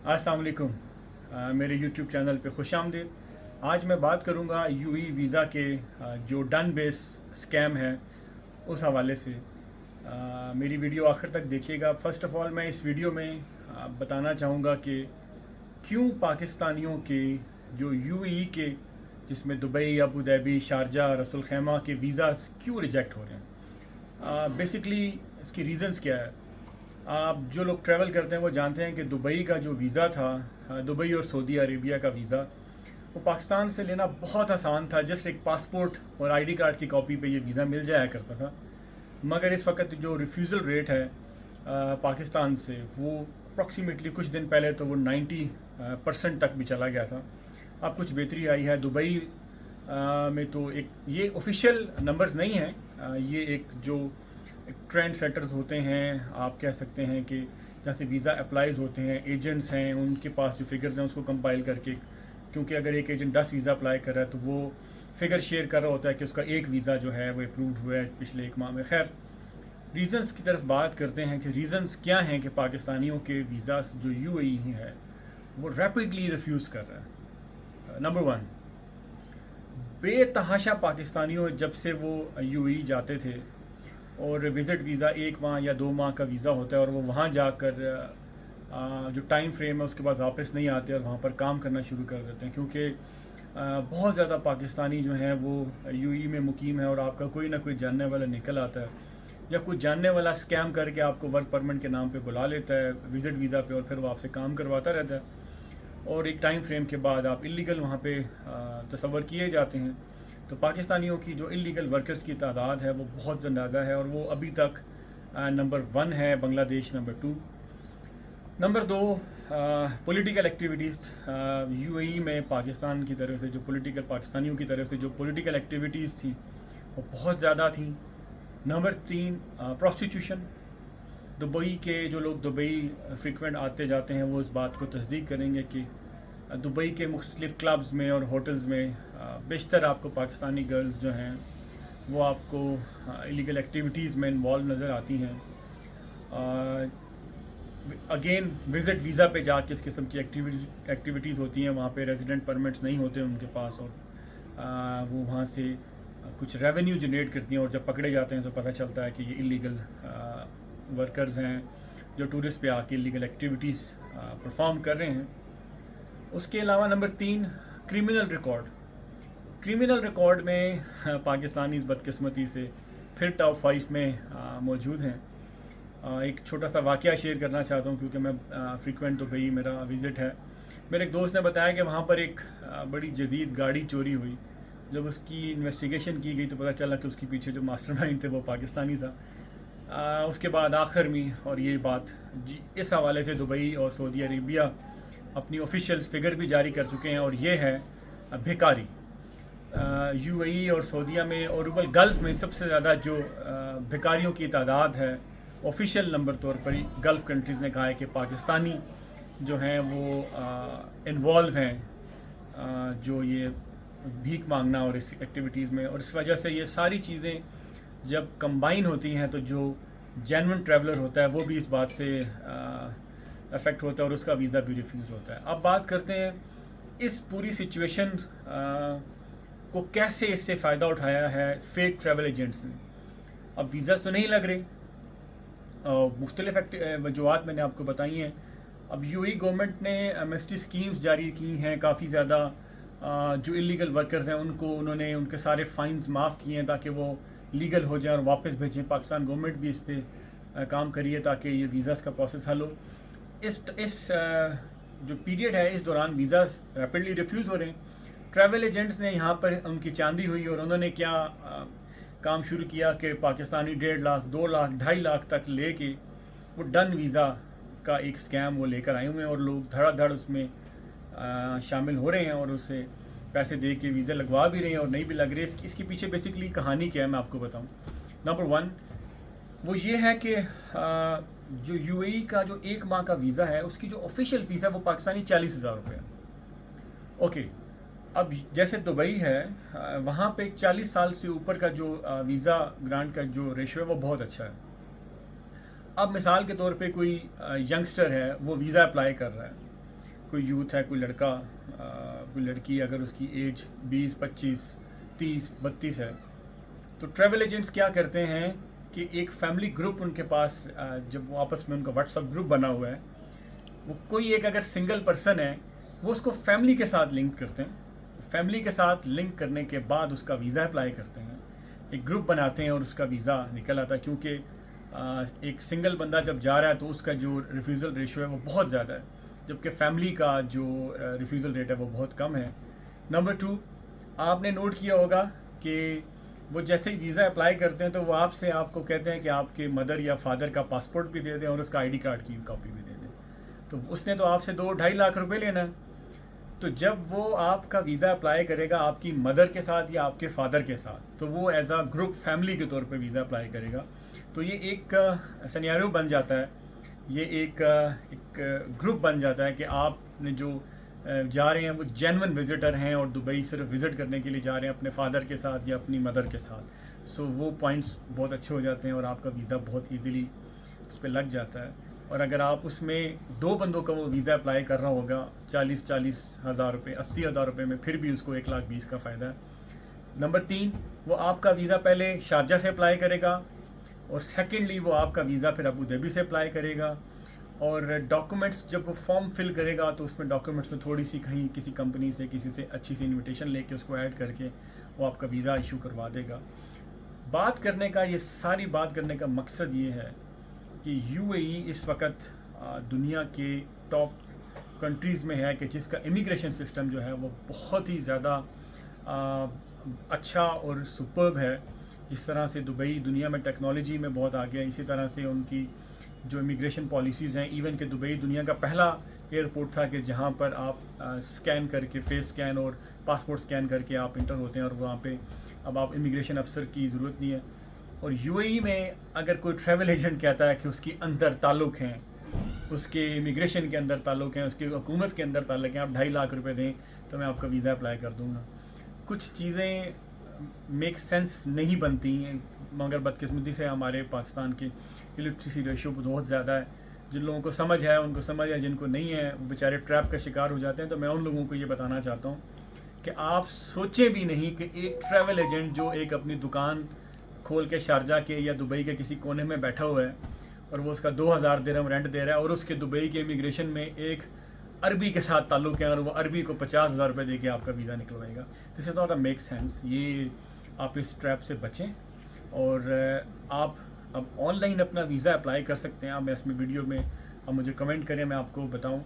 अस्सलाम वालेकुम। मेरे यूट्यूब चैनल पे खुश आमदीद। आज मैं बात करूँगा यूई वीज़ा के जो डन बेस स्कैम है उस हवाले से। मेरी वीडियो आखिर तक देखिएगा। फ़र्स्ट ऑफ़ ऑल मैं इस वीडियो में बताना चाहूँगा कि क्यों पाकिस्तानियों के जो यूई के, जिसमें दुबई, अबू धाबी, शारजा, रसूल खैमा के वीज़ास क्यों रिजेक्ट हो रहे हैं। बेसिकली इसकी रीज़न्स क्या है। आप जो लोग ट्रैवल करते हैं वो जानते हैं कि दुबई का जो वीज़ा था, दुबई और सऊदी अरेबिया का वीज़ा, वो पाकिस्तान से लेना बहुत आसान था। जस्ट एक पासपोर्ट और आईडी कार्ड की कॉपी पे ये वीज़ा मिल जाया करता था। मगर इस वक्त जो रिफ्यूज़ल रेट है पाकिस्तान से, वो अप्रॉक्सीमेटली कुछ दिन पहले तो वो 90% तक भी चला गया था। अब कुछ बेहतरी आई है। दुबई में तो एक ये ऑफिशियल नंबर्स नहीं हैं, ये एक जो ट्रेंड सेटर्स होते हैं, आप कह सकते हैं कि जहाँ से वीज़ा अप्लाइज होते हैं, एजेंट्स हैं, उनके पास जो फिगर्स हैं उसको कंपाइल करके, क्योंकि अगर एक एजेंट 10 वीज़ा अप्लाई कर रहा है तो वो फिगर शेयर कर रहा होता है कि उसका एक वीज़ा जो है वो अप्रूव्ड हुआ है पिछले एक माह में। खैर, रीज़न्स की तरफ बात करते हैं कि रीज़न्स क्या हैं कि पाकिस्तानियों के वीज़ास जो यूएई है वो रैपिडली रिफ्यूज़ कर रहा है। नंबर 1, बेतहाशा पाकिस्तानियों जब से वो यूएई जाते थे और विज़िट वीज़ा 1 माह या 2 माह का वीज़ा होता है और वो वहाँ जाकर जो टाइम फ्रेम है उसके बाद वापस नहीं आते और वहाँ पर काम करना शुरू कर देते हैं, क्योंकि बहुत ज़्यादा पाकिस्तानी जो हैं वो यूएई में मुकीम है और आपका कोई ना कोई जानने वाला निकल आता है या कुछ जानने वाला स्कैम करके आपको वर्क परमिट के नाम पे बुला लेता है विज़िट वीज़ा पे और फिर वो आपसे काम करवाता रहता है और एक टाइम फ्रेम के बाद आप इलीगल वहाँ पे तस्वर किए जाते हैं। तो पाकिस्तानियों की जो इलीगल वर्कर्स की तादाद है वो बहुत ज़्यादा है और वो अभी तक नंबर 1 है, Bangladesh number 2। Number 2, political activities. UAE में पाकिस्तान की तरफ से जो पाकिस्तानियों की तरफ से जो पॉलिटिकल एक्टिविटीज़ थी वो बहुत ज़्यादा थी। Number 3, prostitution. दुबई के जो लोग दुबई फ्रीक्वेंट आते जाते हैं वो इस बात को तस्दीक करेंगे कि दुबई के मुख्तलिफ़ क्लब्स में और होटल्स में बेशतर आपको पाकिस्तानी गर्ल्स जो हैं वो आपको इलीगल एक्टिविटीज़ में इन्वॉल्व नज़र आती हैं। अगेन विज़िट वीज़ा पे जाके इस किस्म की एक्टिविटीज़ होती हैं। वहाँ पे रेजिडेंट परमिट्स नहीं होते उनके पास और वो वहाँ से कुछ रेवेन्यू जनरेट करती हैं और जब पकड़े जाते हैं तो पता चलता है कि ये इलीगल वर्कर्स हैं जो टूरिस्ट पे आके इलीगल एक्टिविटीज़ परफॉर्म कर रहे हैं। उसके अलावा number 3, criminal record. Criminal record में पाकिस्तानी बदकिस्मती से फिर टॉप 5 में मौजूद हैं। एक छोटा सा वाक़या शेयर करना चाहता हूँ क्योंकि मैं फ्रीक्वेंट दुबई मेरा विज़िट है। मेरे एक दोस्त ने बताया कि वहाँ पर एक बड़ी जदीद गाड़ी चोरी हुई। जब उसकी इन्वेस्टिगेशन की गई तो पता चला कि उसके पीछे जो मास्टरमाइंड थे वो पाकिस्तानी था। उसके बाद आखिर में, और ये बात इस हवाले से दुबई और सऊदी अरेबिया अपनी ऑफिशियल फिगर भी जारी कर चुके हैं और ये है भिखारी। यूएई और सऊदीया में और गल्फ़ में सबसे ज़्यादा जो भिखारियों की तादाद है ऑफिशियल नंबर तौर पर गल्फ़ कंट्रीज़ ने कहा है कि पाकिस्तानी जो हैं वो इन्वॉल्व हैं जो ये भीख मांगना और इस एक्टिविटीज़ में, और इस वजह से ये सारी चीज़ें जब कंबाइन होती हैं तो जो जेन्युइन ट्रैवलर होता है वो भी इस बात से अफेक्ट होता है और उसका वीज़ा भी रिफ्यूज़ होता है। अब बात करते हैं इस पूरी सिचुएशन को कैसे इससे फ़ायदा उठाया है फेक ट्रैवल एजेंट्स ने। अब वीज़ास तो नहीं लग रहे, मुख्तलिफ़ वजूहात मैंने आपको बताई हैं। अब यूएई गवर्नमेंट ने एमएसटी स्कीम्स जारी की हैं, काफ़ी ज़्यादा जो इलीगल वर्कर्स हैं उनको उन्होंने उनके सारे फ़ाइन्स माफ़ किए हैं ताकि वो लीगल हो जाए और वापस भेजें। पाकिस्तान गवर्नमेंट भी इस पर काम करी है ताकि ये वीज़ास का प्रोसेस हल हो। इस जो पीरियड है इस दौरान वीज़ा रैपिडली रिफ्यूज़ हो रहे हैं। ट्रैवल एजेंट्स ने यहाँ पर उनकी चांदी हुई और उन्होंने क्या काम शुरू किया कि पाकिस्तानी 1.5 लाख, 2 लाख, 2.5 लाख तक ले के वो डन वीज़ा का एक स्कैम वो लेकर आए हुए हैं और लोग धड़ाधड़ उसमें शामिल हो रहे हैं और उसे पैसे दे के वीज़ा लगवा भी रहे हैं और नहीं भी लग रहे। इसके पीछे बेसिकली कहानी क्या है मैं आपको बताऊं। नंबर 1 वो ये है कि जो यूएई का जो 1 माह का वीज़ा है उसकी जो ऑफिशियल फ़ीस है वो पाकिस्तानी 40,000 रुपये है। ओके, अब जैसे दुबई है वहाँ पे 40 साल से ऊपर का जो वीज़ा ग्रांट का जो रेशो है वो बहुत अच्छा है। अब मिसाल के तौर पे कोई यंगस्टर है वो वीज़ा अप्लाई कर रहा है کوئی یوتھ ہے، کوئی لڑکا، کوئی لڑکی، اگر اس کی ایج 20 25 30 32 ہے، تو ٹریول ایجنٹس کیا کرتے ہیں کہ ایک فیملی گروپ ان کے پاس، جب وہ آپس میں ان کا واٹس ایپ گروپ بنا ہوا ہے، وہ کوئی ایک اگر سنگل پرسن ہے، وہ اس کو فیملی کے ساتھ لنک کرتے ہیں، فیملی کے ساتھ لنک کرنے کے بعد اس کا ویزا اپلائی کرتے ہیں، ایک گروپ بناتے ہیں اور اس کا ویزا نکل آتا ہے، کیونکہ ایک سنگل بندہ جب جا رہا ہے تو اس کا جو ریفیوزل ریشو ہے وہ بہت زیادہ ہے، جبکہ فیملی کا جو ریفیوزل ریٹ ہے وہ بہت کم ہے۔ نمبر 2، آپ نے نوٹ کیا ہوگا کہ وہ جیسے ہی ویزا اپلائی کرتے ہیں تو وہ آپ کو کہتے ہیں کہ آپ کے مدر یا فادر کا پاسپورٹ بھی دے دیں اور اس کا ID کارڈ کی کاپی بھی دے دیں، تو اس نے تو آپ سے 2-2.5 لاکھ روپے لینا ہے۔ تو جب وہ آپ کا ویزا اپلائی کرے گا آپ کی مدر کے ساتھ یا آپ کے فادر کے ساتھ، تو وہ ایز اے گروپ فیملی کے طور پہ ویزا اپلائی کرے گا، تو یہ ایک سینیریو بن جاتا ہے، یہ ایک گروپ بن جاتا ہے کہ آپ نے جو جا رہے ہیں وہ جینون وزٹر ہیں اور دبئی صرف وزٹ کرنے کے لیے جا رہے ہیں اپنے فادر کے ساتھ یا اپنی مدر کے ساتھ، سو وہ پوائنٹس بہت اچھے ہو جاتے ہیں اور آپ کا ویزا بہت ایزیلی اس پہ لگ جاتا ہے۔ اور اگر آپ اس میں 2 بندوں کا وہ ویزا اپلائی کر رہا ہوگا 40 ہزار روپے 80 ہزار روپے میں، پھر بھی اس کو 1,20,000 کا فائدہ ہے۔ نمبر 3، وہ آپ کا ویزا پہلے شارجہ سے اپلائی کرے گا، اور سیکنڈلی وہ آپ کا ویزا پھر ابو ظبی سے اپلائی کرے گا، اور ڈاکومنٹس جب وہ فارم فل کرے گا تو اس میں ڈاکومنٹس میں تھوڑی سی کہیں کسی کمپنی سے کسی سے اچھی سی انویٹیشن لے کے اس کو ایڈ کر کے وہ آپ کا ویزا ایشو کروا دے گا۔ ساری بات کرنے کا مقصد یہ ہے کہ UAE اس وقت دنیا کے ٹاپ کنٹریز میں ہے کہ جس کا امیگریشن سسٹم جو ہے وہ بہت ہی زیادہ اچھا اور سپرب ہے۔ جس طرح سے دبئی دنیا میں ٹیکنالوجی میں بہت آگے ہے، اسی طرح سے ان کی جو امیگریشن پالیسیز ہیں، ایون کہ دبئی دنیا کا پہلا ایئرپورٹ تھا کہ جہاں پر آپ سکین کر کے فیس سکین اور پاسپورٹ سکین کر کے آپ انٹر ہوتے ہیں، اور وہاں پہ اب آپ امیگریشن افسر کی ضرورت نہیں ہے۔ اور UAE میں اگر کوئی ٹریول ایجنٹ کہتا ہے کہ اس کی اندر تعلق ہیں، اس کے امیگریشن کے اندر تعلق ہیں، اس کی حکومت کے اندر تعلق ہیں، آپ 2.5 لاکھ روپے دیں تو میں آپ کا ویزا اپلائی کر دوں گا، کچھ چیزیں میک سینس نہیں بنتی ہیں، مگر بدقسمتی سے ہمارے پاکستان کی الیکٹریسی ریشو بہت زیادہ ہے، جن لوگوں کو سمجھ ہے ان کو سمجھ ہے، جن کو نہیں ہے وہ بیچارے ٹریپ کا شکار ہو جاتے ہیں۔ تو میں ان لوگوں کو یہ بتانا چاہتا ہوں کہ آپ سوچیں بھی نہیں کہ ایک ٹریول ایجنٹ جو ایک اپنی دکان کھول کے شارجہ کے یا دبئی کے کسی کونے میں بیٹھا ہوا ہے اور وہ اس کا 2,000 درہم رینٹ دے رہا ہے، اور اس کے دبئی کے امیگریشن میں ایک عربی کے ساتھ تعلق ہے اور وہ عربی کو 50,000 روپے دے کے آپ کا ویزا نکلوائے گا، this is not a make sense. یہ آپ اس ٹریپ سے بچیں، اور آپ اب آن لائن اپنا ویزا اپلائی کر سکتے ہیں۔ میں اس میں ویڈیو میں آپ مجھے کمنٹ کریں، میں آپ کو بتاؤں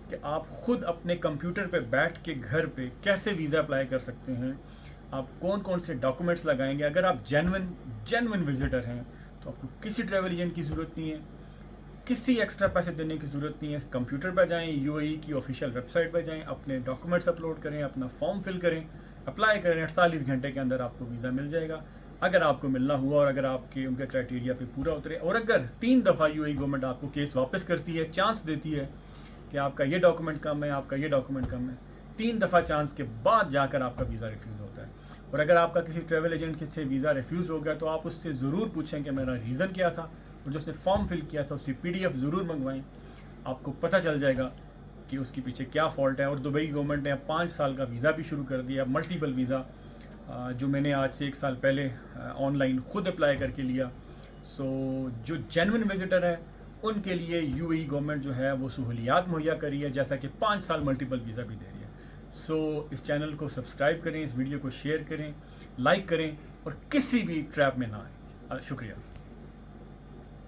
کہ آپ خود اپنے کمپیوٹر پہ بیٹھ کے گھر پہ کیسے ویزا اپلائی کر سکتے ہیں، آپ کون کون سے ڈاکومنٹس لگائیں گے۔ اگر آپ جینون وزٹر ہیں تو آپ کو کسی ٹریول ایجنٹ کی ضرورت نہیں ہے، کسی ایکسٹرا پیسے دینے کی ضرورت نہیں ہے، کمپیوٹر پہ جائیں، UAE کی آفیشیل ویب سائٹ پہ جائیں، اپنے ڈاکومنٹس اپلوڈ کریں، اپنا فارم فل کریں، اپلائی کریں، 48 گھنٹے کے اندر آپ کو ویزا مل جائے گا، اگر آپ کو ملنا ہوا اور اگر آپ کے ان کے کرائٹیریا پہ پورا اترے۔ اور اگر 3 دفعہ UAE گورنمنٹ آپ کو کیس واپس کرتی ہے، چانس دیتی ہے کہ آپ کا یہ ڈاکومنٹ کم ہے، آپ کا یہ ڈاکومنٹ کم ہے، 3 دفعہ چانس کے بعد جا کر آپ کا ویزا ریفیوز ہوتا ہے۔ اور اگر آپ کا کسی ٹریول ایجنٹ سے ویزا ریفیوز ہو گیا تو آپ اس سے ضرور پوچھیں کہ میرا ریزن کیا تھا، اور جو اس نے فارم فل کیا تھا اس کی PDF ضرور منگوائیں، آپ کو پتہ چل جائے گا کہ اس کے پیچھے کیا فالٹ ہے۔ اور دبئی گورنمنٹ نے اب 5 سال کا ویزا بھی شروع کر دیا، ملٹیپل ویزا، جو میں نے آج سے 1 سال پہلے آن لائن خود اپلائی کر کے لیا۔ سو جو جینون وزٹر ہے ان کے لیے UAE گورنمنٹ جو ہے وہ سہولیات مہیا کری ہے، جیسا کہ 5 سال ملٹیپل ویزا بھی دے رہی ہے۔ سو اس چینل کو سبسکرائب کریں، اس ویڈیو کو شیئر کریں، لائک کریں، اور کسی بھی ٹریپ میں نہ آئیں۔ شکریہ۔